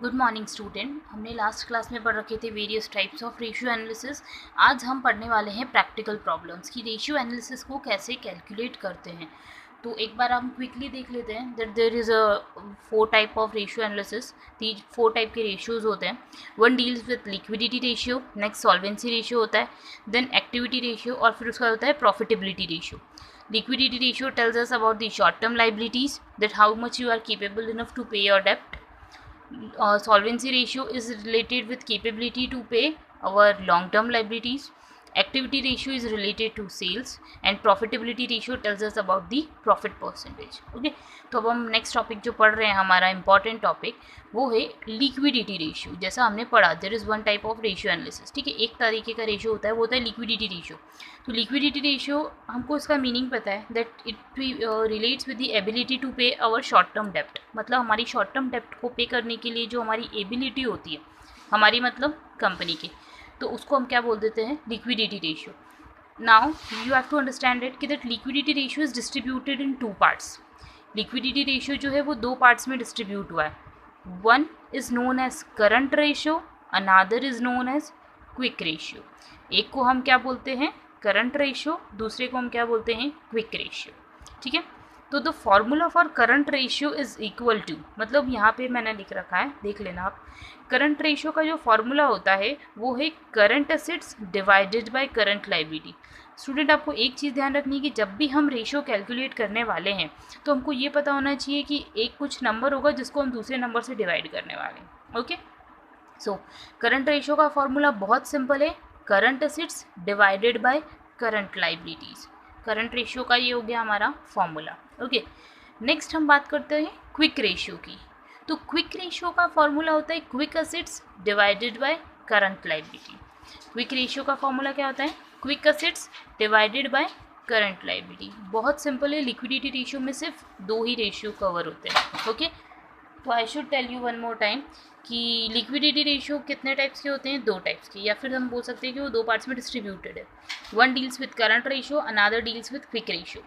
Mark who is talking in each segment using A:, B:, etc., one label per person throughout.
A: Good morning student. हमने last class में पढ़ रखे थे various types of ratio analysis. आज हम पढ़ने वाले हैं प्रैक्टिकल प्रॉब्लम्स की रेशियो एनालिसिस को कैसे कैलकुलेट करते हैं। तो एक बार हम क्विकली देख लेते हैं that there is a 4 type of ratio analysis. 4 type के रेशियोज होते हैं। One deals with liquidity ratio, next solvency ratio होता है, देन एक्टिविटी रेशियो और फिर उसका होता है profitability ratio. Liquidity ratio tells us about the short-term liabilities, that how much you are capable enough to pay your debt. Solvency ratio is related with capability to pay our long-term liabilities. Activity ratio is related to sales, and profitability ratio tells us about the profit percentage. Okay, तो अब हम next topic जो पढ़ रहे हैं, हमारा important topic वो है लिक्विडिटी रेशियो। जैसा हमने पढ़ा, there is one type of ratio analysis. ठीक है, एक तरीके का रेशियो होता है, वो होता है लिक्विडिटी रेशियो। तो लिक्विडिटी रेशियो हमको इसका मीनिंग पता है that it relates with the ability to pay our short term डेप्ट। मतलब हमारी शॉर्ट टर्म डेप्ट को पे करने के लिए जो हमारी एबिलिटी होती है, हमारी मतलब कंपनी की, तो उसको हम क्या बोल देते हैं, liquidity ratio. Now you have to understand it कि that liquidity ratio is distributed in 2 parts. Liquidity ratio जो है वो 2 पार्ट्स में डिस्ट्रीब्यूट हुआ है। One is known as current ratio, another is known as quick ratio. एक को हम क्या बोलते हैं, करंट रेशियो, दूसरे को हम क्या बोलते हैं, क्विक रेशियो। ठीक है, तो the formula for current ratio is equal to, मतलब यहाँ पे मैंने लिख रखा है, देख लेना आप। करंट रेशियो का जो फॉर्मूला होता है वो है current assets divided by current liability. Student, आपको एक चीज़ ध्यान रखनी है कि जब भी हम रेशियो कैलकुलेट करने वाले हैं तो हमको ये पता होना चाहिए कि एक कुछ नंबर होगा जिसको हम दूसरे नंबर से डिवाइड करने वाले हैं। ओके, सो करंट रेशियो का फॉर्मूला बहुत सिंपल है, current assets divided by current liabilities. Current ratio का ये हो गया हमारा फॉर्मूला। ओके, नेक्स्ट हम बात करते हैं क्विक रेशियो की। तो क्विक रेशियो का फॉर्मूला होता है quick assets divided by current liability. Quick ratio का फॉर्मूला क्या होता है, quick assets divided by current liability. बहुत सिंपल है, लिक्विडिटी रेशियो में सिर्फ 2 ही रेशियो कवर होते हैं। ओके, तो I should tell you one more time कि लिक्विडिटी रेशियो कितने टाइप्स के होते हैं, 2 टाइप्स के, या फिर हम बोल सकते हैं कि वो 2 पार्ट्स में डिस्ट्रीब्यूटेड है। One deals with current ratio, another deals with quick ratio.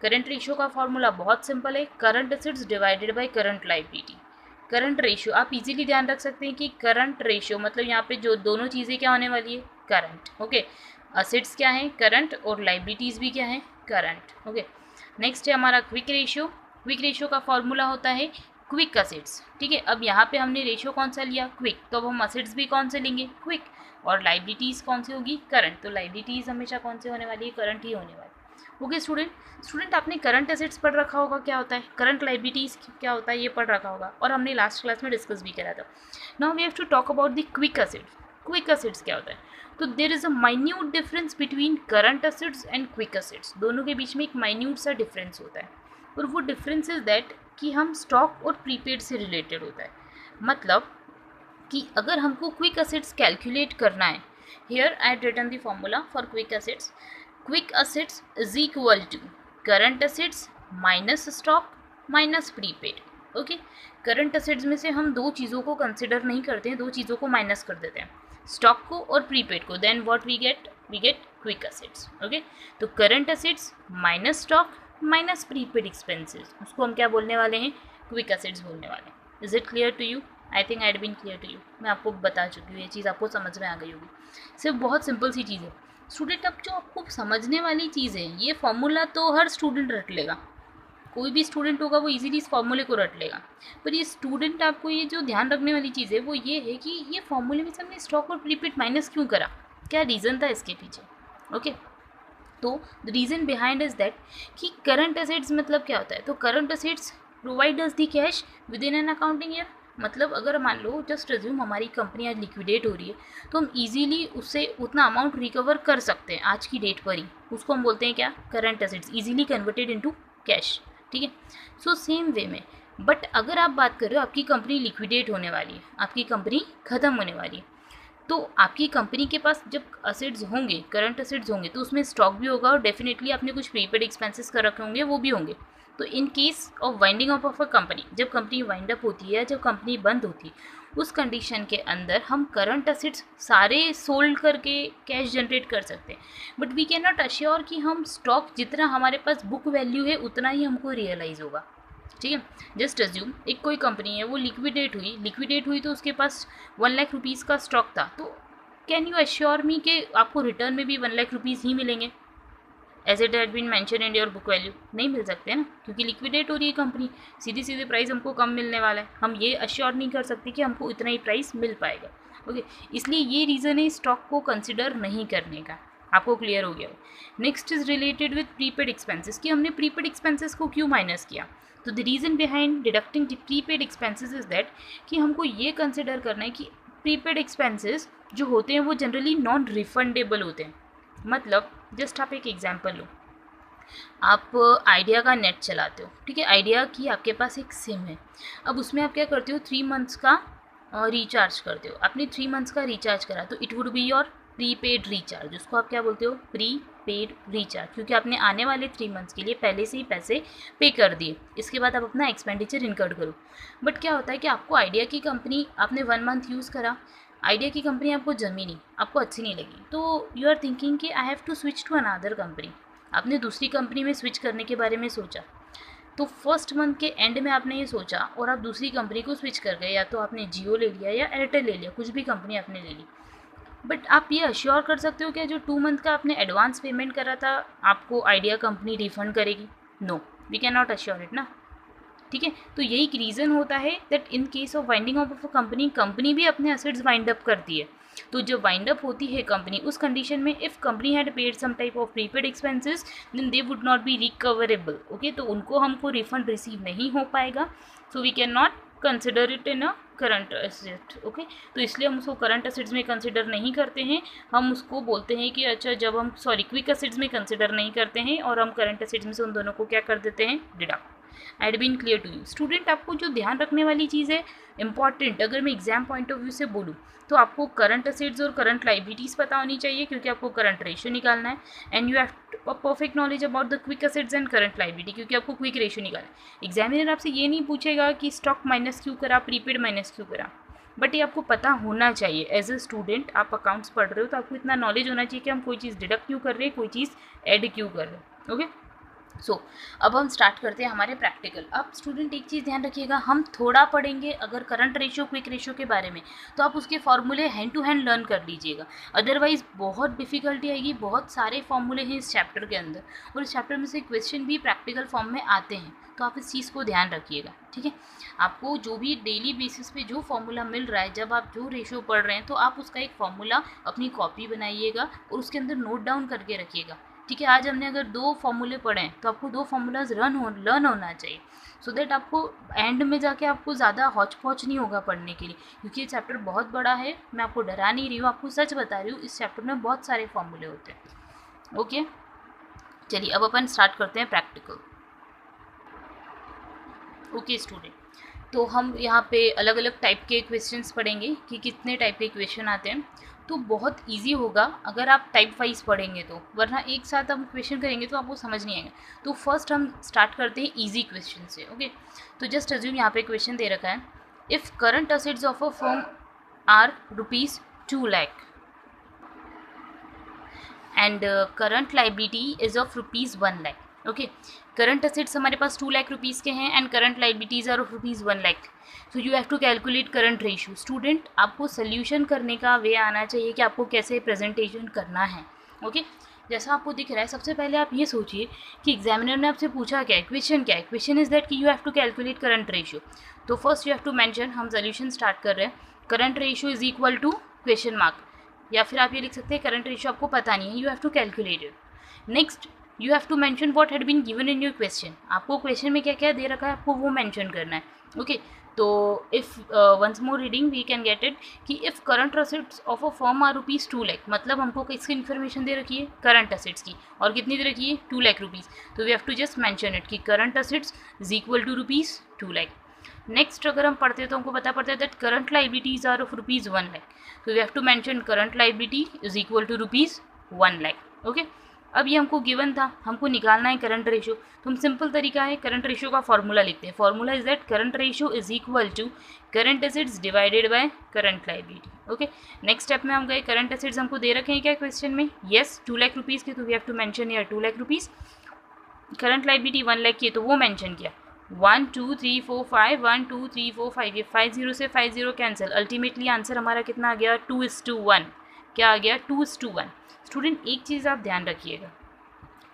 A: Current ratio का फॉर्मूला बहुत सिंपल है, current assets divided by current liability. Current ratio आप इजीली ध्यान रख सकते हैं कि करंट रेशियो मतलब यहाँ पे जो दोनों चीज़ें क्या होने वाली है, करंट। ओके, असेट्स क्या है, करंट, और लायबिलिटीज़ भी क्या है, करंट। ओके, नेक्स्ट है हमारा क्विक रेशियो। क्विक रेशियो का फॉर्मूला होता है क्विक असेट्स। ठीक है, अब यहाँ पे हमने रेशियो कौन सा लिया, क्विक, तो अब हम असेट्स भी कौन से लेंगे, क्विक, और लायबिलिटीज़ कौन सी होगी, करंट। तो लायबिलिटीज़ हमेशा कौन से होने वाली है, करंट ही होने वाली। ओके स्टूडेंट, आपने करंट एसेट्स पढ़ रखा होगा, क्या होता है करंट लायबिलिटीज़, क्या होता है ये पढ़ रखा होगा, और हमने लास्ट क्लास में डिस्कस भी करा था। Now we have to talk about the quick assets. Quick assets क्या होता है, तो there is a minute difference between current assets and quick assets. दोनों के बीच में एक माइन्यूट सा डिफरेंस होता है, और वो डिफरेंस इज दैट कि हम स्टॉक और प्रीपेड से रिलेटेड होता है। मतलब कि अगर हमको क्विक एसेट्स कैलकुलेट करना है, here I have written the formula for quick assets. Quick assets is equal to current assets minus stock minus prepaid. Okay, current assets में से हम 2 चीज़ों को कंसिडर नहीं करते हैं, 2 चीज़ों को माइनस कर देते हैं, स्टॉक को और प्रीपेड को, then what we get quick assets. Okay, तो current assets minus stock minus prepaid expenses, उसको हम क्या बोलने वाले हैं, क्विक एसेट्स बोलने वाले हैं। Is it clear to you? I think I had been clear to you. मैं आपको बता चुकी हूँ, ये चीज़ आपको समझ में आ गई होगी। सिर्फ बहुत सिंपल सी चीज़ है स्टूडेंट। अब जो आपको समझने वाली चीज़ है, ये फॉर्मूला तो हर स्टूडेंट रट लेगा, कोई भी स्टूडेंट होगा वो इजीली इस फॉर्मूले को रट लेगा। पर ये स्टूडेंट, आपको ये जो ध्यान रखने वाली चीज़ है वो ये है कि ये फॉर्मूले में से हमने स्टॉक और प्रीपेड माइनस क्यों करा, क्या रीज़न था इसके पीछे। ओके, तो the reason behind is that कि करंट एसेट्स मतलब क्या होता है, तो current assets provide us the cash with in an accounting year. मतलब अगर मान लो, जस्ट अज्यूम हमारी कंपनी आज लिक्विडेट हो रही है, तो हम इजीली उससे उतना अमाउंट रिकवर कर सकते हैं आज की डेट पर ही, उसको हम बोलते हैं क्या, current assets, easily converted into cash. ठीक है, सो सेम वे में, बट अगर आप बात कर रहे हो आपकी कंपनी लिक्विडेट होने वाली है, आपकी कंपनी ख़त्म होने वाली है, तो आपकी कंपनी के पास जब असेट्स होंगे, करंट असेट्स होंगे, तो उसमें स्टॉक भी होगा, और डेफिनेटली आपने कुछ प्रीपेड एक्सपेंसेस कर रखे होंगे, वो भी होंगे। तो इन case of winding up of a company, जब कंपनी वाइंड अप होती है, जब कंपनी बंद होती है, उस कंडीशन के अंदर हम करंट असेट्स सारे सोल्ड करके कैश जनरेट कर सकते हैं, but we can not assure कि हम स्टॉक जितना हमारे पास बुक वैल्यू है उतना ही हमको रियलाइज़ होगा। ठीक है। जस्ट अज्यूम एक कोई कंपनी है वो लिक्विडेट हुई तो उसके पास 1 लाख रुपीज़ का स्टॉक था, तो कैन यू अश्योर मी कि आपको रिटर्न में भी 1 लाख रुपीज़ ही मिलेंगे as it had been mention in your book value? नहीं मिल सकते ना, क्योंकि लिक्विडेट हो रही है कंपनी, सीधी सीधे प्राइस हमको कम मिलने वाला है, हम ये अश्योर नहीं कर सकते कि हमको इतना ही प्राइस मिल पाएगा। ओके, इसलिए ये रीज़न है स्टॉक को कंसिडर नहीं करने का। आपको क्लियर हो गया? Next is related with prepaid expenses, कि हमने प्रीपेड एक्सपेंसेस को क्यों माइनस किया। तो the reason behind deducting prepaid expenses is that कि हमको ये कंसिडर करना है कि प्रीपेड एक्सपेंसेस जो होते हैं वो जनरली नॉन रिफंडेबल होते हैं। मतलब जस्ट आप एक एग्जांपल लो, आप आइडिया का नेट चलाते हो, ठीक है, आइडिया की आपके पास एक सिम है, अब उसमें आप क्या करते हो 3 मंथ्स का रिचार्ज करते हो। आपने 3 मंथ्स का रिचार्ज करा तो it would be your prepaid recharge, उसको आप क्या बोलते हो, प्रीपेड रिचार्ज, क्योंकि आपने आने वाले 3 मंथ्स के लिए पहले से ही पैसे पे कर दिए, इसके बाद आप अपना एक्सपेंडिचर इनकर्ड करो। बट क्या होता है कि आपको आइडिया की कंपनी, आपने 1 मंथ यूज़ करा, आइडिया की कंपनी आपको जमी नहीं, आपको अच्छी नहीं लगी, तो यू आर थिंकिंग कि I have to switch to another company, आपने दूसरी कंपनी में स्विच करने के बारे में सोचा। तो फर्स्ट मंथ के एंड में आपने ये सोचा और आप दूसरी कंपनी को स्विच कर गए, या तो आपने जियो ले लिया या एयरटेल ले लिया, कुछ भी कंपनी आपने ले ली। बट आप ये अश्योर कर सकते हो क्या जो 2 मंथ का आपने एडवांस पेमेंट करा था आपको आइडिया कंपनी रिफंड करेगी? No, we can not assure it ना, ठीक है। तो यही रीज़न होता है that in case of winding up of a company भी अपने एसेट्स वाइंड अप करती है। तो जब वाइंड अप होती है कंपनी, उस कंडीशन में if company had paid some type of prepaid expenses then they would not be recoverable. Okay, तो उनको हमको रिफंड रिसीव नहीं हो पाएगा, so we can not consider it in a current asset. Okay, तो इसलिए हम उसको करंट एसेट्स में कंसिडर नहीं करते हैं, हम उसको बोलते हैं कि अच्छा जब हम क्विक एसेट्स में कंसिडर नहीं करते हैं और हम करंट एसेट्स में से उन दोनों को क्या कर देते हैं, deduct. Had been clear to you student? आपको जो ध्यान रखने वाली चीज़ है इंपॉर्टेंट, अगर मैं एग्जाम पॉइंट ऑफ व्यू से बोलूँ तो आपको करंट एसेट्स और करंट लाइबिलिटीज़ पता होनी चाहिए, क्योंकि आपको करंट रेशियो निकालना है, and you have perfect knowledge about the quick assets and current liability, क्योंकि आपको क्विक रेशियो निकालना है। एग्जामिनर आपसे ये नहीं पूछेगा कि स्टॉक माइनस क्यों करा, प्रीपेड माइनस क्यों करा, बट ये आपको पता होना चाहिए। एज ए स्टूडेंट आप अकाउंट्स पढ़ रहे हो तो आपको इतना नॉलेज होना चाहिए कि हम कोई चीज़ डिडक्ट क्यों कर रहे हैं, कोई चीज़ ऐड क्यों कर रहे हैं। ओके, सो अब हम स्टार्ट करते हैं हमारे प्रैक्टिकल। अब स्टूडेंट एक चीज़ ध्यान रखिएगा, हम थोड़ा पढ़ेंगे अगर करंट रेशियो क्विक रेशियो के बारे में, तो आप उसके फॉर्मूले हैंड टू हैंड लर्न कर लीजिएगा, अदरवाइज बहुत डिफिकल्टी आएगी। बहुत सारे फॉर्मूले हैं इस चैप्टर के अंदर, और इस चैप्टर में से क्वेश्चन भी प्रैक्टिकल फॉर्म में आते हैं, तो आप इस चीज़ को ध्यान रखिएगा, ठीक है। आपको जो भी डेली बेसिस पे जो फॉर्मूला मिल रहा है, जब आप जो रेशियो पढ़ रहे हैं, तो आप उसका एक फॉर्मूला अपनी कॉपी बनाइएगा और उसके अंदर नोट डाउन करके रखिएगा, ठीक है। आज हमने अगर 2 फॉर्मूले पढ़े हैं तो आपको 2 फॉर्मूलाज लर्न होना चाहिए, सो दैट आपको एंड में जाके आपको ज़्यादा हौच पौच नहीं होगा पढ़ने के लिए, क्योंकि ये चैप्टर बहुत बड़ा है। मैं आपको डरा नहीं रही हूँ, आपको सच बता रही हूँ, इस चैप्टर में बहुत सारे फॉर्मूले होते हैं। ओके, चलिए अब अपन स्टार्ट करते हैं प्रैक्टिकल। ओके स्टूडेंट, तो हम यहाँ पे अलग अलग टाइप के क्वेश्चंस पढ़ेंगे कि कितने टाइप के क्वेश्चन आते हैं। तो बहुत इजी होगा अगर आप टाइप वाइज पढ़ेंगे तो, वरना एक साथ हम क्वेश्चन करेंगे तो आपको समझ नहीं आएगा। तो फर्स्ट हम स्टार्ट करते हैं इजी क्वेश्चन से। ओके, तो जस्ट अज्यूम यहाँ पे क्वेश्चन दे रखा है, if current assets of a firm are ₹2 lakh and current liability is of ₹1 lakh. Okay, current assets हमारे पास 2 लाख रुपीज़ के हैं and current liabilities are of ₹1 lakh, so you have to calculate current ratio. Student, आपको सोल्यूशन करने का वे आना चाहिए कि आपको कैसे प्रेजेंटेशन करना है। ओके, जैसा आपको दिख रहा है, सबसे पहले आप ये सोचिए कि एग्जामिनर ने आपसे पूछा क्या है, क्वेश्चन क्या है। क्वेश्चन इज दैट कि you have to calculate current ratio. तो first you have to mention, हम सोल्यूशन स्टार्ट कर रहे हैं, current ratio is equal to question mark, या फिर आप ये लिख सकते हैं करंट रेशियो आपको पता नहीं है, you have to calculate it. Next you have to mention what had been given in your question, आपको क्वेश्चन में क्या क्या दे रखा है आपको वो मेंशन करना है। ओके, तो if once more reading we can get it कि if current assets of a firm are ₹2 lakh, मतलब हमको किसकी इन्फॉर्मेशन दे रखी है, करंट असेट्स की, और कितनी दे रखी है, 2 लाख रुपीज़। तो we have to just mention it कि current assets is equal to ₹2 lakh. Next अगर हम पढ़ते हैं तो हमको पता पड़ता है that current liabilities are of ₹1 lakh, तो we have to mention current liability is equal to ₹1 lakh. Okay, अब ये हमको गिवन था, हमको निकालना है करंट रेशियो, तो हम सिंपल तरीका है करंट रेशियो का फॉर्मूला लिखते हैं। Formula is that current ratio is equal to current assets divided by current liability. Okay, next step में हम गए, करंट एसेट्स हमको दे रखे हैं क्या क्वेश्चन में, यस 2 लाख रुपीज़ के, तो we have to mention here 2 lakh rupees. Current liability 1 lakh की है तो वो मेंशन किया। 1 2 3 4 5, 1 2 3 4 5, ये 5 0 से 5 0 कैंसिल, अल्टीमेटली आंसर हमारा कितना आ गया 2:1। क्या आ गया 2:1। स्टूडेंट एक चीज़ आप ध्यान रखिएगा,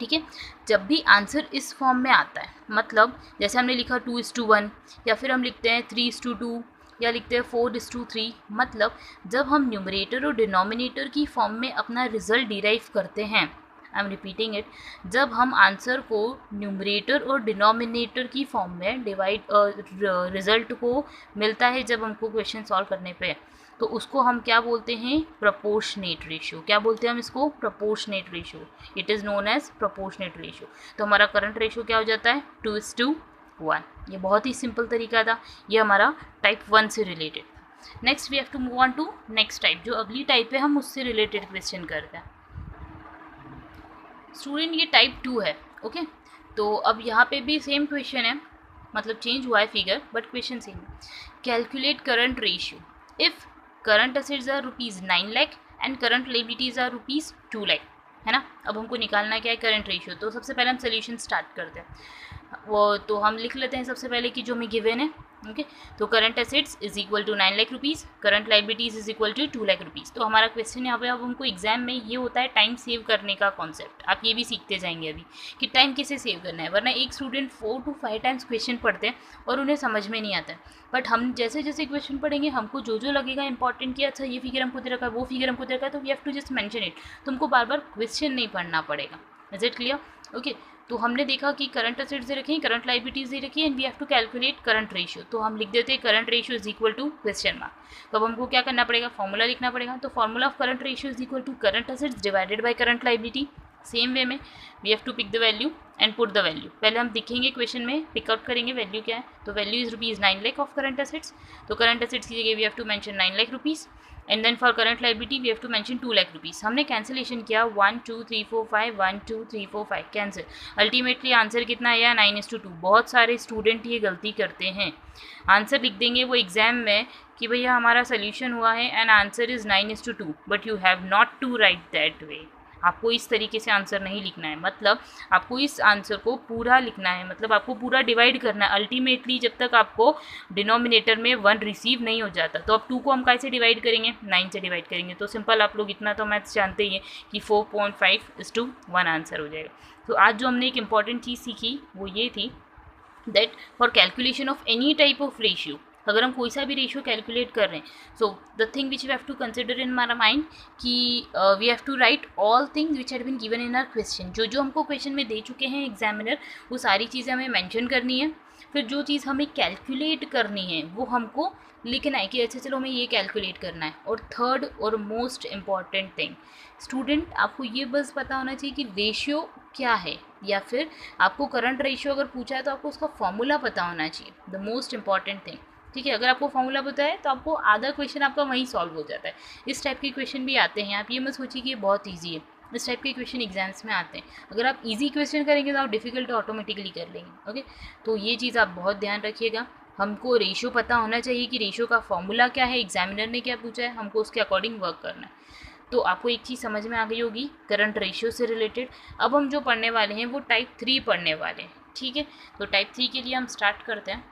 A: ठीक है, जब भी आंसर इस फॉर्म में आता है, मतलब जैसे हमने लिखा 2:1 या फिर हम लिखते हैं 3:2 या लिखते हैं 4:3, मतलब जब हम न्यूमरेटर और डिनोमिनेटर की फॉर्म में अपना रिजल्ट डिराइव करते हैं, आई एम रिपीटिंग इट, जब हम आंसर को न्यूमरेटर और डिनोमिनेटर की फॉर्म में डिवाइड रिजल्ट को मिलता है जब हमको क्वेश्चन सॉल्व करने पे, तो उसको हम क्या बोलते हैं, प्रोपोर्शनेट रेशियो। क्या बोलते हैं हम इसको, proportionate ratio. It is known as proportionate ratio. तो हमारा करंट रेशियो क्या हो जाता है 2:1। ये बहुत ही सिंपल तरीका था, ये हमारा टाइप 1 से related. Next we have to move on to next type, जो अगली टाइप है हम उससे रिलेटेड क्वेश्चन करते हैं। स्टूडेंट ये टाइप 2 है, ओके। तो अब यहाँ पे भी सेम क्वेश्चन है, मतलब चेंज हुआ है फिगर बट क्वेश्चन सेम है। Calculate current ratio if current assets are ₹9 lakh and current liabilities are ₹2 lakh, है ना। अब हमको निकालना क्या है करंट रेशियो, तो सबसे पहले हम सोल्यूशन स्टार्ट करते हैं। वो तो हम लिख लेते हैं सबसे पहले कि जो हमें गिवन है, ओके। तो current assets is equal to 9 lakh rupees, current liabilities is equal to 2 lakh rupees. तो हमारा क्वेश्चन यहाँ पे अब हमको एग्जाम में ये होता है टाइम सेव करने का कॉन्सेप्ट। आप ये भी सीखते जाएंगे अभी कि टाइम कैसे सेव करना है, वरना एक स्टूडेंट 4 to 5 टाइम्स क्वेश्चन पढ़ते हैं और उन्हें समझ में नहीं आता है। बट हम जैसे जैसे क्वेश्चन पढ़ेंगे हमको जो जो लगेगा इंपॉर्टेंट कि अच्छा ये फिगर हमको दे रखा है, वो फिगर हमको दे रखा है, तो we have to just mention it. तुमको बार बार क्वेश्चन नहीं पढ़ना पड़ेगा। Is it clear, okay. तो हमने देखा कि करंट असेट्स दे रखी हैं, करंट लायबिलिटीज दे रखी है, and we have to calculate current ratio. तो हम लिख देते हैं current ratio is equal to question mark. तो अब हमको क्या करना पड़ेगा, फॉर्मूला लिखना पड़ेगा। तो formula of current ratio is equal to current assets divided by current liability. Same way में we have to pick the value and put the value. पहले हम दिखेंगे क्वेश्चन में, पिकआउट करेंगे वैल्यू क्या है। तो value is ₹9 lakh of current assets. तो करंट असेट्स की जगह we have to mention 9 lakh rupees, and then for current liability we have to mention 2 lakh rupees. हमने कैंसिलेशन किया 1 2 3 4 5, 1 2 3 4 5 कैंसिल। अल्टीमेटली आंसर कितना आया 9:2। बहुत सारे स्टूडेंट ये गलती करते हैं, आंसर लिख देंगे वो एग्जाम में कि भैया हमारा सोल्यूशन हुआ है and answer is 9:2, but you have not to write that way. आपको इस तरीके से आंसर नहीं लिखना है, मतलब आपको इस आंसर को पूरा लिखना है, मतलब आपको पूरा डिवाइड करना है। अल्टीमेटली जब तक आपको डिनोमिनेटर में 1 रिसीव नहीं हो जाता, तो अब 2 को हम कैसे डिवाइड करेंगे, 9 से डिवाइड करेंगे। तो सिंपल, आप लोग इतना तो मैथ्स जानते ही हैं कि 4.5:1 आंसर हो जाएगा। तो आज जो हमने एक इंपॉर्टेंट चीज़ सीखी वो ये थी that for calculation of any type of ratio, अगर हम कोई सा भी रेशियो कैलकुलेट कर रहे हैं, so the thing which we have to consider in मारा माइंड कि we have to write all things which had been given in our question. जो जो हमको क्वेश्चन में दे चुके हैं एग्जामिनर, वो सारी चीज़ें हमें मेंशन करनी है। फिर जो चीज़ हमें कैलकुलेट करनी है वो हमको लिखना है कि अच्छा चलो हमें ये कैलकुलेट करना है। और थर्ड और मोस्ट इम्पॉर्टेंट थिंग, स्टूडेंट आपको ये बस पता होना चाहिए कि रेशियो क्या है, या फिर आपको करंट रेशियो अगर पूछा है तो आपको उसका फॉर्मूला पता होना चाहिए, द मोस्ट इंपॉर्टेंट थिंग। ठीक है, अगर आपको फॉर्मूला पता है तो आपको आधा क्वेश्चन आपका वहीं सॉल्व हो जाता है। इस टाइप के क्वेश्चन भी आते हैं, आप ये मत सोचिए कि ये बहुत ईजी है। इस टाइप के क्वेश्चन एग्जाम्स में आते हैं। अगर आप इजी क्वेश्चन करेंगे तो आप डिफिकल्ट ऑटोमेटिकली कर लेंगे, ओके। तो ये चीज़ आप बहुत ध्यान रखिएगा। हमको रेशियो पता होना चाहिए कि रेशियो का फॉर्मूला क्या है, एग्जामिनर ने क्या पूछा है, हमको उसके अकॉर्डिंग वर्क करना है। तो आपको एक चीज़ समझ में आ गई होगी करंट रेशियो से रिलेटेड। अब हम जो पढ़ने वाले हैं वो टाइप 3 पढ़ने वाले हैं, ठीक है। तो टाइप 3 के लिए हम स्टार्ट करते हैं।